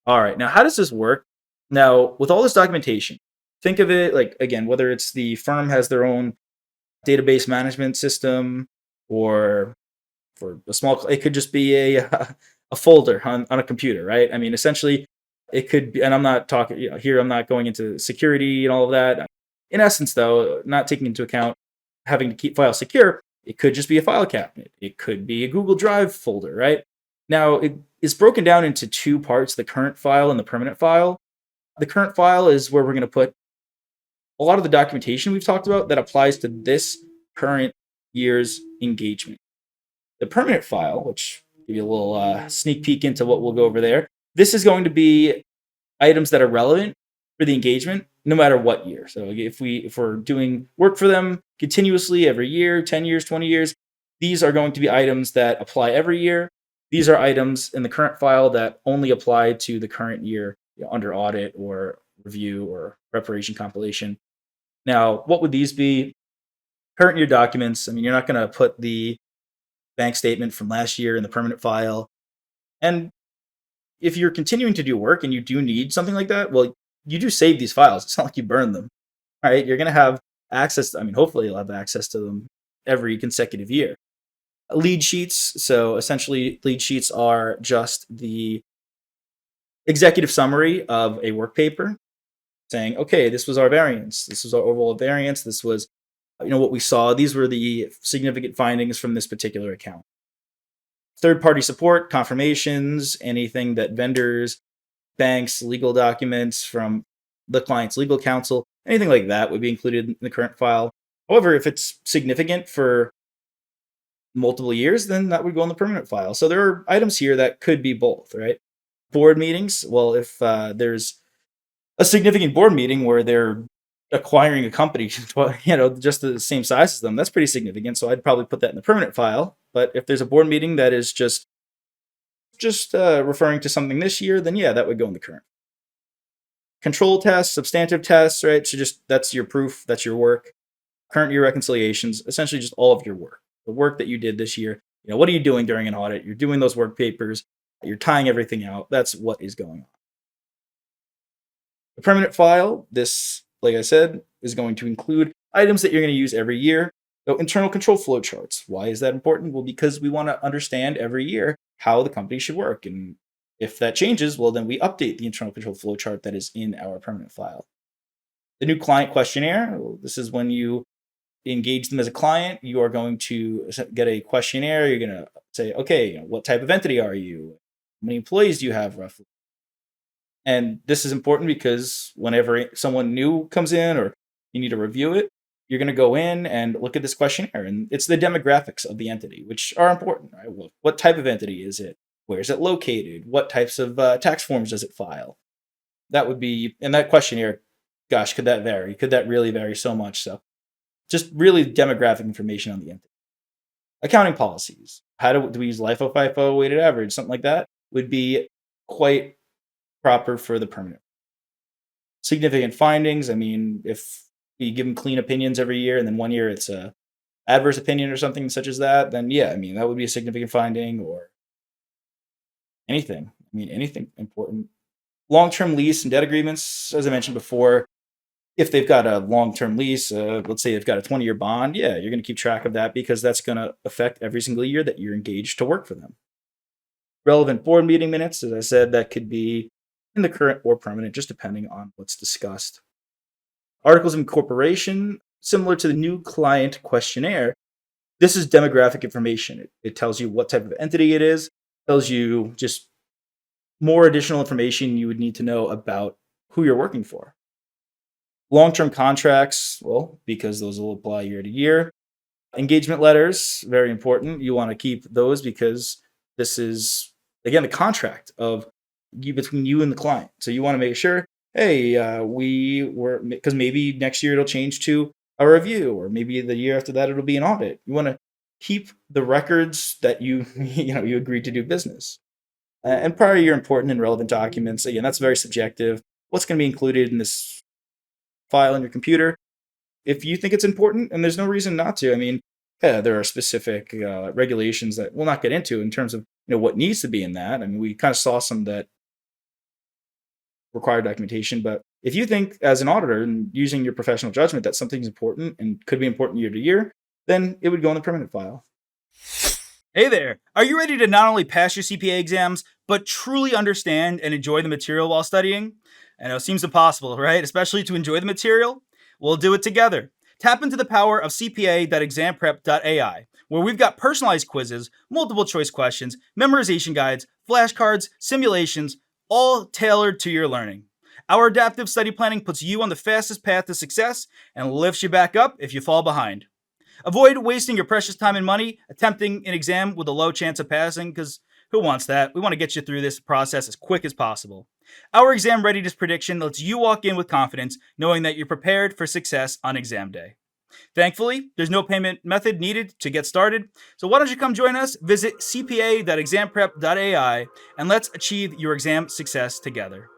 All right. Now, how does this work? Now, with all this documentation, think of it like, again, whether it's the firm has their own database management system, or for a small, it could just be a folder on a computer, right? I mean, essentially, it could be, and I'm not talking, here, I'm not going into security and all of that. In essence, though, not taking into account having to keep files secure, it could just be a file cabinet. It could be a Google Drive folder, right? Now, it is broken down into two parts: the current file and the permanent file. The current file is where we're going to put a lot of the documentation we've talked about that applies to this current year's engagement. The permanent file, which give you a little sneak peek into what we'll go over there, this is going to be items that are relevant for the engagement no matter what year. So if we're doing work for them continuously every year, 10 years, 20 years, these are going to be items that apply every year. These are items in the current file that only apply to the current year, under audit or review or preparation compilation. Now, what would these be? Current year documents. I mean, you're not going to put the bank statement from last year in the permanent file. And if you're continuing to do work and you do need something like that, well, you do save these files. It's not like you burn them. All right. You're going to have access. I mean, hopefully you'll have access to them every consecutive year. Lead sheets. So essentially, lead sheets are just the executive summary of a work paper saying, okay, this was our variance. This was our overall variance. This was, what we saw. These were the significant findings from this particular account. Third-party support, confirmations, anything that vendors, banks, legal documents from the client's legal counsel, anything like that would be included in the current file. However, if it's significant for multiple years, then that would go in the permanent file. So there are items here that could be both, right? Board meetings. Well, if there's a significant board meeting where they're acquiring a company, just the same size as them, that's pretty significant. So I'd probably put that in the permanent file. But if there's a board meeting that is just referring to something this year, then yeah, that would go in the current. Control tests, substantive tests, right? So just that's your proof, that's your work. Current year reconciliations, essentially just all of your work, the work that you did this year. What are you doing during an audit? You're doing those work papers. You're tying everything out. That's what is going on. The permanent file, this, like I said, is going to include items that you're going to use every year. So internal control flowcharts. Why is that important? Well, because we want to understand every year how the company should work. And if that changes, well, then we update the internal control flowchart that is in our permanent file. The new client questionnaire. Well, this is when you engage them as a client. You are going to get a questionnaire. You're going to say, okay, what type of entity are you? How many employees do you have roughly? And this is important because whenever someone new comes in or you need to review it, you're going to go in and look at this questionnaire. And it's the demographics of the entity, which are important, right? Well, what type of entity is it? Where is it located? What types of tax forms does it file? That would be, and that questionnaire, gosh, could that vary? Could that really vary so much? So just really demographic information on the entity. Accounting policies. How do we use LIFO, FIFO, weighted average? Something like that would be quite proper for the permanent. Significant findings. I mean, if you give them clean opinions every year and then one year it's a adverse opinion or something such as that, then yeah, I mean, that would be a significant finding. Or anything. I mean, anything important. Long-term lease and debt agreements, as I mentioned before, if they've got a long-term lease, let's say they've got a 20-year bond, yeah, you're going to keep track of that because that's going to affect every single year that you're engaged to work for them. Relevant board meeting minutes, as I said, that could be in the current or permanent, just depending on what's discussed. Articles of incorporation, similar to the new client questionnaire, this is demographic information. It tells you what type of entity it is, tells you just more additional information you would need to know about who you're working for. Long-term contracts, well, because those will apply year to year. Engagement letters, very important. You want to keep those because this is, again, a contract of between you and the client. So you want to make sure, hey, we were, because maybe next year it'll change to a review, or maybe the year after that it'll be an audit. You want to keep the records that you you agreed to do business. And prior year important and relevant documents. Again, that's very subjective. What's going to be included in this file in your computer? If you think it's important, and there's no reason not to. I mean, yeah, there are specific regulations that we'll not get into in terms of what needs to be in that. I mean, we kind of saw some that required documentation. But if you think as an auditor and using your professional judgment that something's important and could be important year to year, then it would go in the permanent file. Hey there! Are you ready to not only pass your CPA exams, but truly understand and enjoy the material while studying? I know it seems impossible, right? Especially to enjoy the material? We'll do it together. Tap into the power of CPA.examprep.ai, where we've got personalized quizzes, multiple choice questions, memorization guides, flashcards, simulations, all tailored to your learning. Our adaptive study planning puts you on the fastest path to success and lifts you back up if you fall behind. Avoid wasting your precious time and money attempting an exam with a low chance of passing, because who wants that? We want to get you through this process as quick as possible. Our exam readiness prediction lets you walk in with confidence, knowing that you're prepared for success on exam day. Thankfully, there's no payment method needed to get started, so why don't you come join us? Visit cpa.examprep.ai and let's achieve your exam success together.